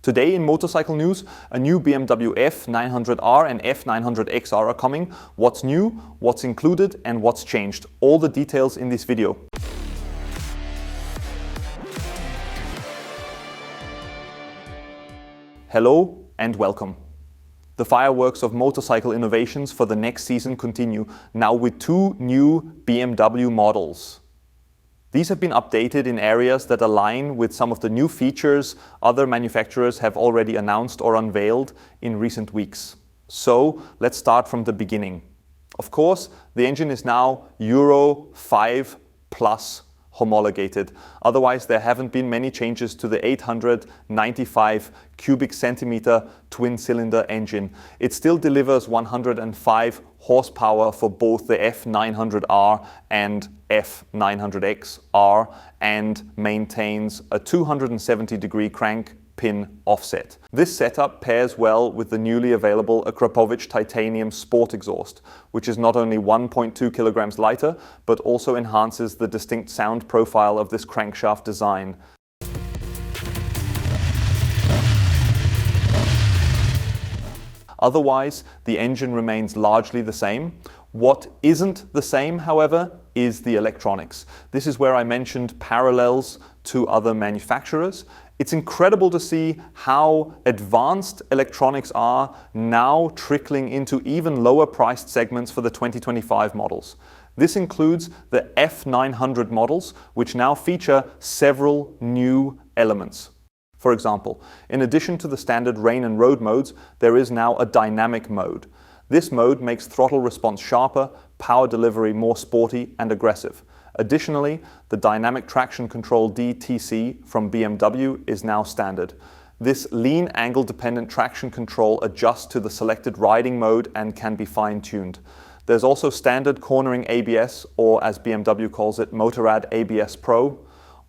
Today in motorcycle news, a new BMW F900R and F900XR are coming. What's new, what's included, and what's changed. All the details in this video. Hello and welcome. The fireworks of motorcycle innovations for the next season continue, now with two new BMW models. These have been updated in areas that align with some of the new features other manufacturers have already announced or unveiled in recent weeks. So let's start from the beginning. Of course, the engine is now Euro 5 plus homologated. Otherwise, there haven't been many changes to the 895 cubic centimeter twin-cylinder engine. It still delivers 105 horsepower for both the F900R and F900XR and maintains a 270-degree crank pin offset. This setup pairs well with the newly available Akrapovic titanium sport exhaust, which is not only 1.2 kilograms lighter, but also enhances the distinct sound profile of this crankshaft design. Otherwise, the engine remains largely the same. What isn't the same, however, is the electronics. This is where I mentioned parallels to other manufacturers. It's incredible to see how advanced electronics are now trickling into even lower priced segments for the 2025 models. This includes the F900 models, which now feature several new elements. For example, in addition to the standard rain and road modes, there is now a dynamic mode. This mode makes throttle response sharper, power delivery more sporty and aggressive. Additionally, the dynamic traction control DTC from BMW is now standard. This lean angle dependent traction control adjusts to the selected riding mode and can be fine-tuned. There's also standard cornering ABS, or as BMW calls it, Motorrad ABS Pro.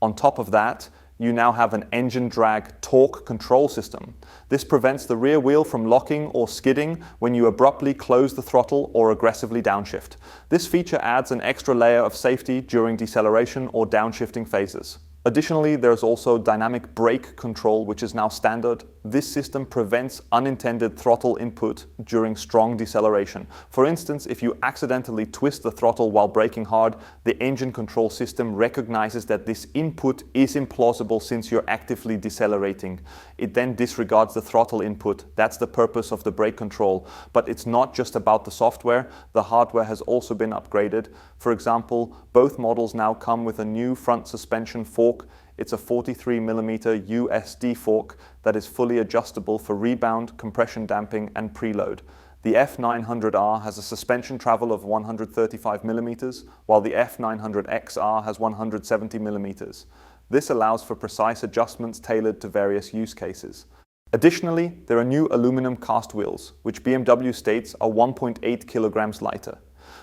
On top of that, you now have an engine drag torque control system. This prevents the rear wheel from locking or skidding when you abruptly close the throttle or aggressively downshift. This feature adds an extra layer of safety during deceleration or downshifting phases. Additionally, there's also dynamic brake control, which is now standard. This system prevents unintended throttle input during strong deceleration. For instance, if you accidentally twist the throttle while braking hard, the engine control system recognizes that this input is implausible since you're actively decelerating. It then disregards the throttle input. That's the purpose of the brake control. But it's not just about the software. The hardware has also been upgraded. For example, both models now come with a new front suspension fork. It's a 43mm USD fork that is fully adjustable for rebound, compression damping, and preload. The F900R has a suspension travel of 135mm, while the F900XR has 170mm. This allows for precise adjustments tailored to various use cases. Additionally, there are new aluminum cast wheels, which BMW states are 1.8 kilograms lighter.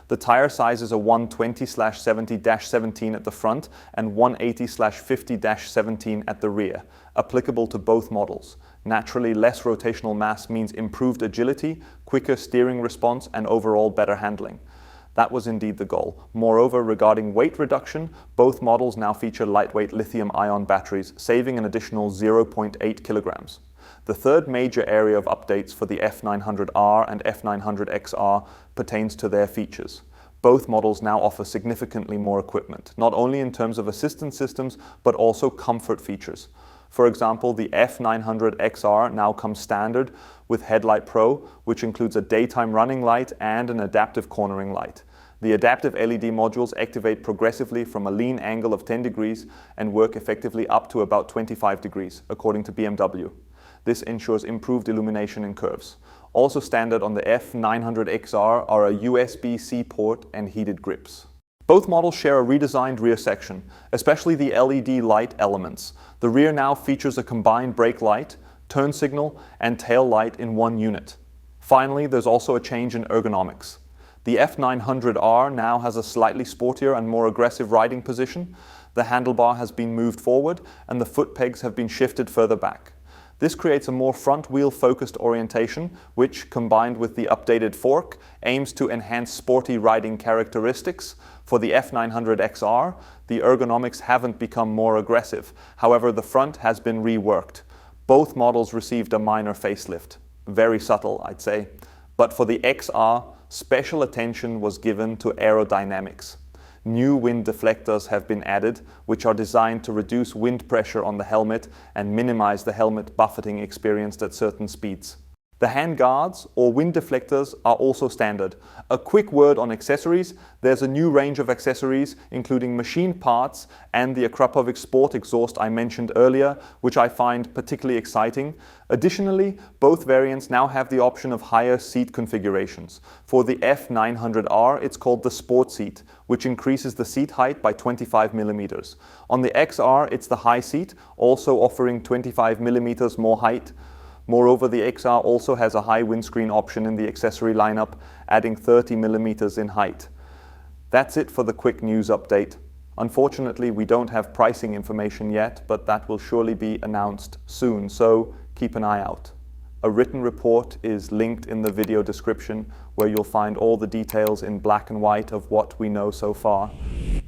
The tire sizes are 120/70-17 at the front and 180/50-17 at the rear, applicable to both models. Naturally, less rotational mass means improved agility, quicker steering response, and overall better handling. That was indeed the goal. Moreover, regarding weight reduction, both models now feature lightweight lithium-ion batteries, saving an additional 0.8 kilograms. The third major area of updates for the F900R and F900XR pertains to their features. Both models now offer significantly more equipment, not only in terms of assistance systems, but also comfort features. For example, the F900XR now comes standard with Headlight Pro, which includes a daytime running light and an adaptive cornering light. The adaptive LED modules activate progressively from a lean angle of 10 degrees and work effectively up to about 25 degrees, according to BMW. This ensures improved illumination in curves. Also standard on the F900XR are a USB-C port and heated grips. Both models share a redesigned rear section, especially the LED light elements. The rear now features a combined brake light, turn signal, and tail light in one unit. Finally, there's also a change in ergonomics. The F900R now has a slightly sportier and more aggressive riding position. The handlebar has been moved forward and the foot pegs have been shifted further back. This creates a more front-wheel focused orientation, which, combined with the updated fork, aims to enhance sporty riding characteristics. For the F900XR, the ergonomics haven't become more aggressive. However, the front has been reworked. Both models received a minor facelift. Very subtle, I'd say. But for the XR, special attention was given to aerodynamics. New wind deflectors have been added, which are designed to reduce wind pressure on the helmet and minimize the helmet buffeting experienced at certain speeds. The hand guards or wind deflectors are also standard. A quick word on accessories. There's a new range of accessories including machined parts and the Akrapovic Sport exhaust I mentioned earlier, which I find particularly exciting. Additionally, both variants now have the option of higher seat configurations. For the F900R, it's called the Sport Seat, which increases the seat height by 25 millimeters. On the XR, it's the High Seat, also offering 25 millimeters more height. Moreover, the XR also has a high windscreen option in the accessory lineup, adding 30 millimeters in height. That's it for the quick news update. Unfortunately, we don't have pricing information yet, but that will surely be announced soon, so keep an eye out. A written report is linked in the video description, where you'll find all the details in black and white of what we know so far.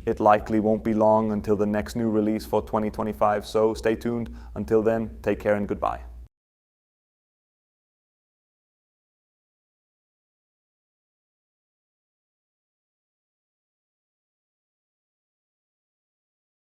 It likely won't be long until the next new release for 2025, so stay tuned. Until then, take care and goodbye.